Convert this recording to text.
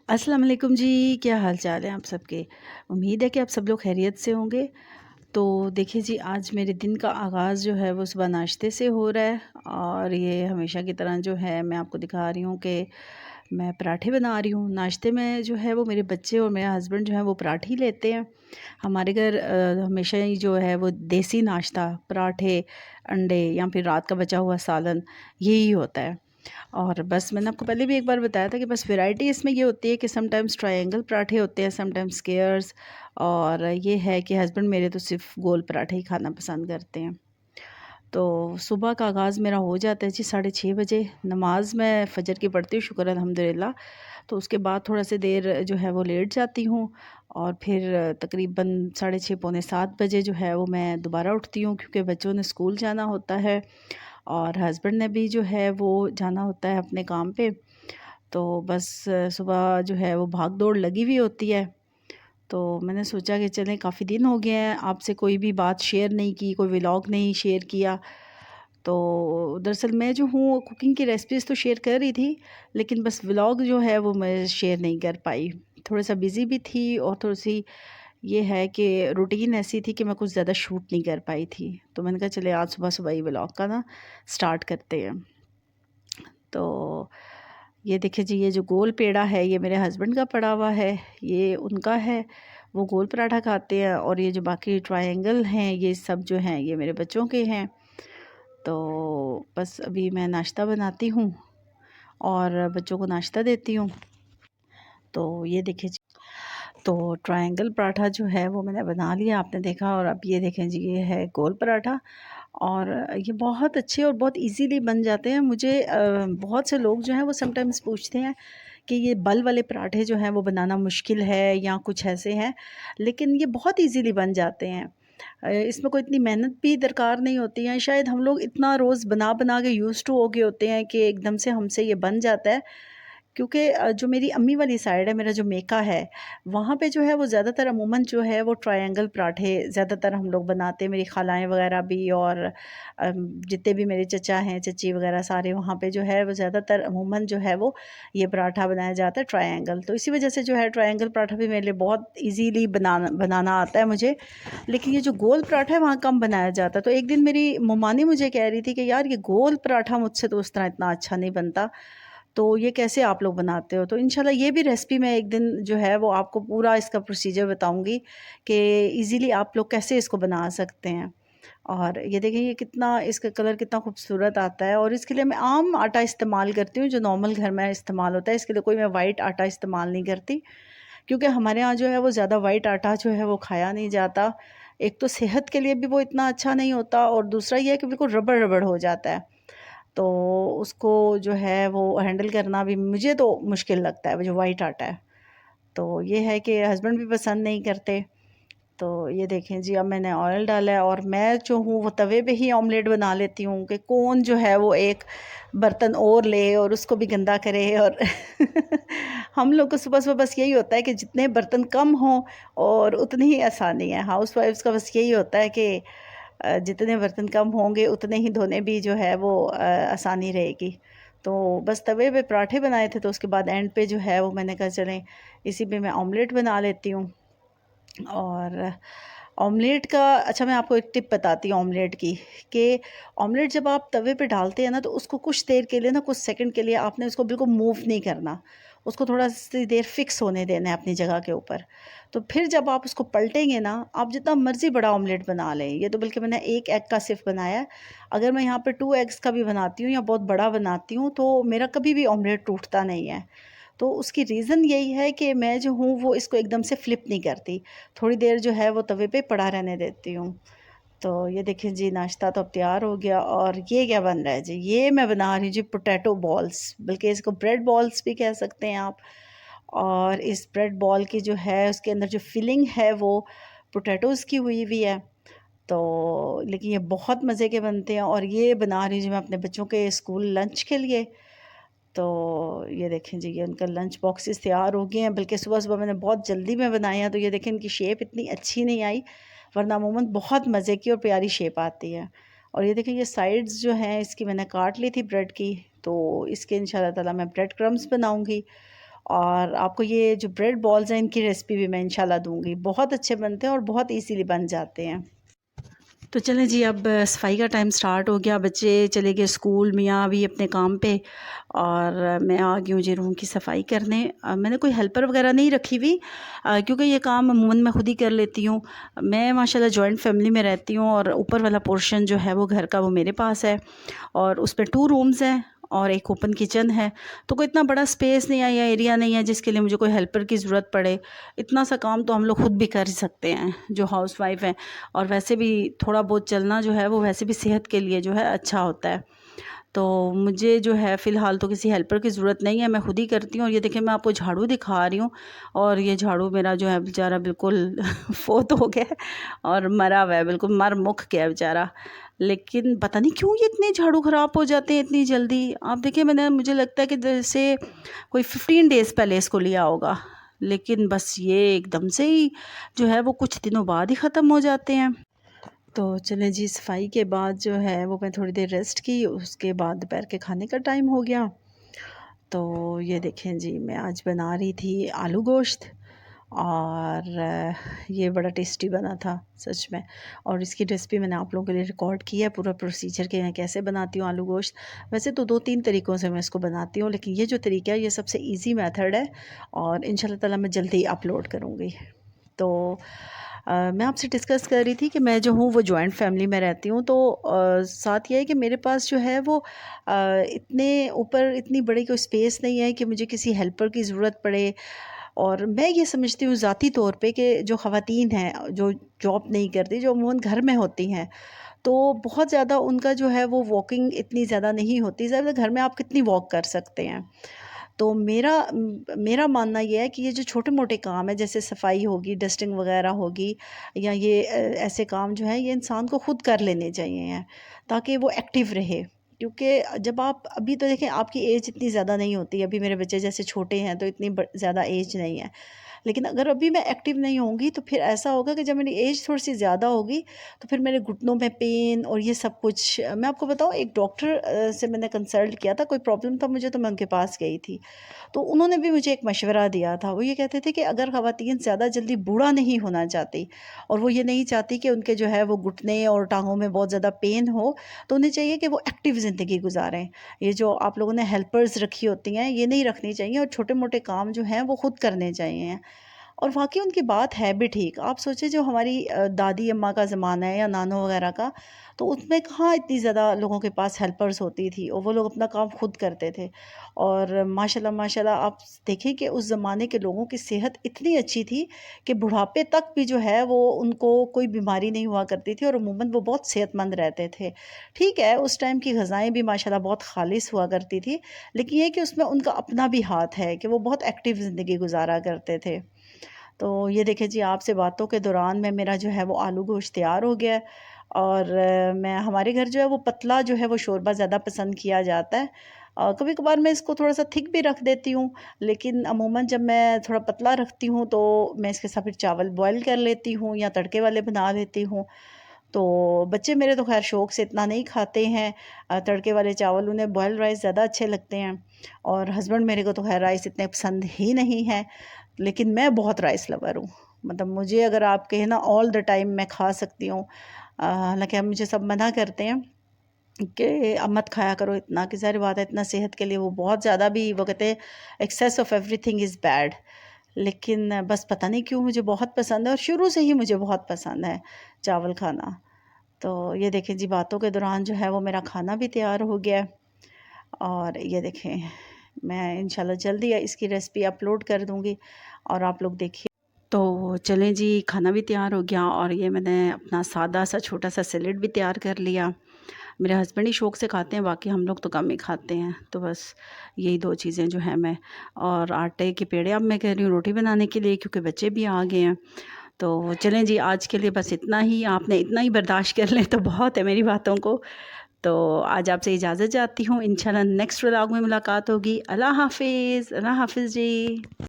अस्सलाम वालेकुम जी। क्या हाल चाल है आप सबके। उम्मीद है कि आप सब लोग खैरियत से होंगे। तो देखिए जी, आज मेरे दिन का आगाज़ जो है वो सुबह नाश्ते से हो रहा है। और ये हमेशा की तरह जो है मैं आपको दिखा रही हूँ कि मैं पराठे बना रही हूँ। नाश्ते में जो है वो मेरे बच्चे और मेरा हस्बैंड जो है वो पराठे ही लेते हैं। हमारे घर हमेशा ही जो है वो देसी नाश्ता पराठे, अंडे या फिर रात का बचा हुआ सालन यही होता है। और बस मैंने आपको पहले भी एक बार बताया था कि बस वैरायटी इसमें ये होती है कि समटाइम्स ट्रायंगल पराठे होते हैं, समटाइम्स स्क्वेयर्स। और ये है कि हस्बैंड मेरे तो सिर्फ गोल पराठे ही खाना पसंद करते हैं। तो सुबह का आगाज़ मेरा हो जाता है जी 6:30 बजे। नमाज मैं फ़जर की पढ़ती हूँ, शुक्र अल्हम्दुलिल्लाह। तो उसके बाद थोड़ा सी देर जो है वो लेट जाती हूँ। और फिर तकरीबन 6:30 पौने 7 बजे जो है वो मैं दोबारा उठती हूँ, क्योंकि बच्चों ने स्कूल जाना होता है और हस्बैंड ने भी जो है वो जाना होता है अपने काम पे। तो बस सुबह जो है वो भाग दौड़ लगी हुई होती है। तो मैंने सोचा कि चलें, काफ़ी दिन हो गए हैं आपसे कोई भी बात शेयर नहीं की, कोई व्लॉग नहीं शेयर किया। तो दरअसल मैं जो हूँ कुकिंग की रेसिपीज़ तो शेयर कर रही थी, लेकिन बस व्लॉग जो है वो मैं शेयर नहीं कर पाई। थोड़ा-सा बिज़ी भी थी और थोड़ी-सी ये है कि रूटीन ऐसी थी कि मैं कुछ ज़्यादा शूट नहीं कर पाई थी। तो मैंने कहा चले आज सुबह-सुबह ही व्लॉग का ना स्टार्ट करते हैं। तो ये देखिए जी, ये जो गोल पेड़ा है ये मेरे हस्बैंड का पड़ा हुआ है, ये उनका है, वो गोल पराठा खाते हैं। और ये जो बाकी ट्रायंगल हैं ये सब जो हैं ये मेरे बच्चों के हैं। तो बस अभी मैं नाश्ता बनाती हूँ और बच्चों को नाश्ता देती हूँ। तो ये देखिए जी, तो ट्रायंगल पराठा जो है वो मैंने बना लिया, आपने देखा। और अब ये देखें जी, ये है गोल पराठा। और ये बहुत अच्छे और बहुत इजीली बन जाते हैं। मुझे बहुत से लोग जो हैं वो समटाइम्स पूछते हैं कि ये बल वाले पराठे जो हैं वो बनाना मुश्किल है या कुछ ऐसे हैं, लेकिन ये बहुत इजीली बन जाते हैं। इसमें कोई इतनी मेहनत भी दरकार नहीं होती है। शायद हम लोग इतना रोज़ बना बना के यूज़ टू हो गए होते हैं कि एकदम से हमसे ये बन जाता है। क्योंकि जो मेरी अम्मी वाली साइड है, मेरा जो मेका है, वहाँ पे जो है वो ज़्यादातर अमूमन जो है वो ट्रायंगल पराठे ज़्यादातर हम लोग बनाते हैं, मेरी खालाएँ वग़ैरह भी। और जितने भी मेरे चचा हैं, चची वग़ैरह सारे वहाँ पे जो है वो ज़्यादातर अमूमन जो है वो ये पराठा बनाया जाता है ट्रायंगल। तो इसी वज़ह से जो है ट्रायंगल पराठा भी मेरे लिए बहुत ईज़िली बनाना बनाना आता है मुझे। लेकिन ये जो गोल पराठा है वहाँ कम बनाया जाता है। तो एक दिन मेरी मम्मानी मुझे कह रही थी कि यार ये गोल पराठा मुझसे तो उस तरह इतना अच्छा नहीं बनता, तो ये कैसे आप लोग बनाते हो? तो इंशाल्लाह ये भी रेसिपी मैं एक दिन जो है वो आपको पूरा इसका प्रोसीजर बताऊँगी कि ईज़िली आप लोग कैसे इसको बना सकते हैं। और ये देखिए, ये कितना इसका कलर कितना खूबसूरत आता है। और इसके लिए मैं आम आटा इस्तेमाल करती हूँ जो नॉर्मल घर में इस्तेमाल होता है। इसके लिए कोई मैं वाइट आटा इस्तेमाल नहीं करती, क्योंकि हमारे यहाँ जो है वो ज़्यादा वाइट आटा जो है वो खाया नहीं जाता। एक तो सेहत के लिए भी वो इतना अच्छा नहीं होता, और दूसरा ये है कि बिल्कुल रबड़-रबड़ हो जाता है। तो उसको जो है वो हैंडल करना भी मुझे तो मुश्किल लगता है, वो जो वाइट आटा है। तो ये है कि हस्बैंड भी पसंद नहीं करते। तो ये देखें जी, अब मैंने ऑयल डाला है और मैं जो हूँ वो तवे पे ही ऑमलेट बना लेती हूँ कि कौन जो है वो एक बर्तन और ले और उसको भी गंदा करे। और हम लोग को सुबह-सुबह बस यही होता है कि जितने बर्तन कम हों और उतनी ही आसानी है। हाउसवाइफ्स का बस यही होता है कि जितने बर्तन कम होंगे उतने ही धोने भी जो है वो आसानी रहेगी। तो बस तवे पे पराठे बनाए थे, तो उसके बाद एंड पे जो है वो मैंने कहा चलें इसी पे मैं ऑमलेट बना लेती हूँ। और ऑमलेट का, अच्छा मैं आपको एक टिप बताती हूँ ऑमलेट की, कि ऑमलेट जब आप तवे पे डालते हैं ना तो उसको कुछ देर के लिए ना, कुछ सेकंड के लिए आपने उसको बिल्कुल मूव नहीं करना। उसको थोड़ा सी देर फिक्स होने देना है अपनी जगह के ऊपर। तो फिर जब आप उसको पलटेंगे ना, आप जितना मर्ज़ी बड़ा ऑमलेट बना लें, ये तो बल्कि मैंने 1 एग का सिर्फ़ बनाया है। अगर मैं यहाँ पे 2 एग्स का भी बनाती हूँ या बहुत बड़ा बनाती हूँ तो मेरा कभी भी ऑमलेट टूटता नहीं है। तो उसकी रीज़न यही है कि मैं जो हूँ वो इसको एकदम से फ्लिप नहीं करती। थोड़ी देर जो है वो तवे पे पड़ा रहने देती हूँ। तो ये देखिए जी, नाश्ता तो अब तैयार हो गया। और ये क्या बन रहा है जी? ये मैं बना रही हूँ जी पोटैटो बॉल्स, बल्कि इसको ब्रेड बॉल्स भी कह सकते हैं आप। और इस ब्रेड बॉल की जो है उसके अंदर जो फिलिंग है वो पोटैटोज़ की हुई हुई है। तो लेकिन ये बहुत मज़े के बनते हैं। और ये बना रही हूँ जी मैं अपने बच्चों के स्कूल लंच के लिए। तो ये देखें जी, ये उनका लंच बॉक्सेस तैयार हो गए हैं। बल्कि सुबह-सुबह मैंने बहुत जल्दी में बनाए हैं, तो ये देखें इनकी शेप इतनी अच्छी नहीं आई, वरना अमूमन बहुत मज़े की और प्यारी शेप आती है। और ये देखें, ये साइड्स जो हैं इसकी मैंने काट ली थी ब्रेड की, तो इसके इंशाल्लाह ताला मैं ब्रेड क्रम्स बनाऊँगी। और आपको ये जो ब्रेड बॉल्स हैं इनकी रेसिपी भी मैं इंशाल्लाह दूंगी। बहुत अच्छे बनते हैं और बहुत इजीली बन जाते हैं। तो चलें जी, अब सफाई का टाइम स्टार्ट हो गया। बच्चे चले गए स्कूल, मियाँ भी अपने काम पे, और मैं आ गई हूँ जी रूम की सफाई करने। मैंने कोई हेल्पर वगैरह नहीं रखी हुई, क्योंकि ये काम अमूमन मैं खुद ही कर लेती हूँ। मैं माशाल्लाह जॉइंट फैमिली में रहती हूँ, और ऊपर वाला पोर्शन जो है वो घर का वो मेरे पास है, और उस पर 2 रूम्स हैं और एक ओपन किचन है। तो कोई इतना बड़ा स्पेस नहीं है या एरिया नहीं है जिसके लिए मुझे कोई हेल्पर की ज़रूरत पड़े। इतना सा काम तो हम लोग खुद भी कर ही सकते हैं जो हाउसवाइफ हैं। और वैसे भी थोड़ा बहुत चलना जो है वो वैसे भी सेहत के लिए जो है अच्छा होता है। तो मुझे जो है फ़िलहाल तो किसी हेल्पर की ज़रूरत नहीं है, मैं खुद ही करती हूँ। और ये देखिए मैं आपको झाड़ू दिखा रही हूँ, और ये झाड़ू मेरा जो है बेचारा बिल्कुल फोत हो गया है और मरा हुआ है, बिल्कुल मर मुक गया है बेचारा। लेकिन पता नहीं क्यों ये इतने झाड़ू ख़राब हो जाते हैं इतनी जल्दी। आप देखिए, मुझे लगता है कि जैसे कोई 15 डेज़ पहले इसको लिया होगा, लेकिन बस ये एकदम से ही जो है वो कुछ दिनों बाद ही ख़त्म हो जाते हैं। तो चलें जी, सफाई के बाद जो है वो मैं थोड़ी देर रेस्ट की, उसके बाद दोपहर के खाने का टाइम हो गया। तो ये देखें जी, मैं आज बना रही थी आलू गोश्त, और ये बड़ा टेस्टी बना था सच में। और इसकी रेसिपी मैंने आप लोगों के लिए रिकॉर्ड की है, पूरा प्रोसीजर कि मैं कैसे बनाती हूँ आलू गोश्त। वैसे तो 2-3 तरीक़ों से मैं इसको बनाती हूँ, लेकिन ये जो तरीका है ये सबसे ईज़ी मेथड है, और इंशाल्लाह ताला मैं जल्दी ही अपलोड करूँगी। तो मैं आपसे डिस्कस कर रही थी कि मैं जो हूँ वो जॉइंट फैमिली में रहती हूँ। तो साथ ये है कि मेरे पास जो है वो इतने ऊपर इतनी बड़ी कोई स्पेस नहीं है कि मुझे किसी हेल्पर की ज़रूरत पड़े। और मैं ये समझती हूँ ज़ाती तौर पे कि जो ख़वातीन हैं जो जॉब नहीं करती, जो अमूमन घर में होती हैं, तो बहुत ज़्यादा उनका जो है वो वॉकिंग इतनी ज़्यादा नहीं होती। ज़्यादा घर में आप कितनी वॉक कर सकते हैं। तो मेरा मानना ये है कि ये जो छोटे-मोटे काम हैं, जैसे सफाई होगी, डस्टिंग वगैरह होगी, या ये ऐसे काम जो हैं ये इंसान को खुद कर लेने चाहिए हैं, ताकि वो एक्टिव रहे। क्योंकि जब आप अभी तो देखें आपकी एज इतनी ज़्यादा नहीं होती, अभी मेरे बच्चे जैसे छोटे हैं तो इतनी ज़्यादा एज नहीं है। लेकिन अगर अभी मैं एक्टिव नहीं होंगी तो फिर ऐसा होगा कि जब मेरी एज थोड़ी-सी ज़्यादा होगी तो फिर मेरे घुटनों में पेन और ये सब कुछ। मैं आपको बताऊँ, एक डॉक्टर से मैंने कंसल्ट किया था, कोई प्रॉब्लम था मुझे तो मैं उनके पास गई थी। तो उन्होंने भी मुझे एक मशवरा दिया था। वो ये कहते थे कि अगर ख़वातीन ज़्यादा जल्दी बूढ़ा नहीं होना चाहती, और वो ये नहीं चाहती कि उनके जो है वो घुटने और टाँगों में बहुत ज़्यादा पेन हो, तो उन्हें चाहिए कि वो एक्टिव ज़िंदगी गुज़ारें। ये जो आप लोगों ने हेल्पर्स रखी होती हैं, ये नहीं रखनी चाहिए, और छोटे-मोटे काम जो हैं वो खुद करने चाहिए। और वाक़ई उनकी बात है भी ठीक। आप सोचिए, जो हमारी दादी अम्मा का ज़माना है या नानो वग़ैरह का, तो उसमें कहाँ इतनी ज़्यादा लोगों के पास हेल्पर्स होती थी, और वो लोग अपना काम खुद करते थे। और माशाल्लाह माशाल्लाह आप देखें कि उस ज़माने के लोगों की सेहत इतनी अच्छी थी कि बुढ़ापे तक भी जो है वो उनको कोई बीमारी नहीं हुआ करती थी, और अमूमन वो बहुत सेहतमंद रहते थे। ठीक है, उस टाइम की ग़िज़ाएँ भी माशाल्लाह बहुत ख़ालिस हुआ करती थी, लेकिन ये है कि उसमें उनका अपना भी हाथ है कि वो बहुत एक्टिव ज़िंदगी गुज़ारा करते थे। तो ये देखिए जी, आपसे बातों के दौरान में मेरा जो है वो आलू गोश्त तैयार हो गया है। और मैं हमारे घर जो है वो पतला जो है वो शोरबा ज़्यादा पसंद किया जाता है। कभी-कभार मैं इसको थोड़ा-सा थिक भी रख देती हूँ, लेकिन अमूमन जब मैं थोड़ा पतला रखती हूँ तो मैं इसके साथ फिर चावल बॉयल कर लेती हूँ या तड़के वाले बना लेती हूँ। तो बच्चे मेरे तो ख़ैर शौक़ से इतना नहीं खाते हैं तड़के वाले चावल, उन्हें बॉइल्ड राइस ज़्यादा अच्छे लगते हैं। और हस्बैंड मेरे को तो ख़ैर राइस इतने पसंद ही नहीं है। लेकिन मैं बहुत राइस लवर हूँ। मतलब मुझे अगर आप कहें ना, ऑल द टाइम मैं खा सकती हूँ। हालाँकि अब मुझे सब मना करते हैं कि अब मत खाया करो इतना, कि ज़ाहिर बात है इतना सेहत के लिए वो बहुत ज़्यादा भी, वो कहते हैं excess of everything is bad. लेकिन बस पता नहीं क्यों मुझे बहुत पसंद है, और शुरू से ही मुझे बहुत पसंद है चावल खाना। तो ये देखें जी, बातों के दौरान जो है वो मेरा खाना भी तैयार हो गया है। और ये देखें, मैं इंशाल्लाह जल्दी इसकी रेसिपी अपलोड कर दूँगी, और आप लोग देखिए। तो चलें जी, खाना भी तैयार हो गया, और ये मैंने अपना सादा सा छोटा सा सैलेड भी तैयार कर लिया। मेरे हस्बैंड ही शौक़ से खाते हैं, बाकी हम लोग तो कम ही खाते हैं। तो बस यही 2 चीज़ें जो हैं मैं, और आटे के पेड़े अब मैं कह रही हूँ रोटी बनाने के लिए, क्योंकि बच्चे भी आ गए हैं। तो चलें जी, आज के लिए बस इतना ही, आपने इतना ही बर्दाश्त कर लें तो बहुत है मेरी बातों को। तो आज आपसे इजाज़त चाहती हूँ, इंशाल्लाह नेक्स्ट व्लॉग में मुलाकात होगी। अल्लाह हाफ़िज़, अल्लाह हाफ़िज़ जी।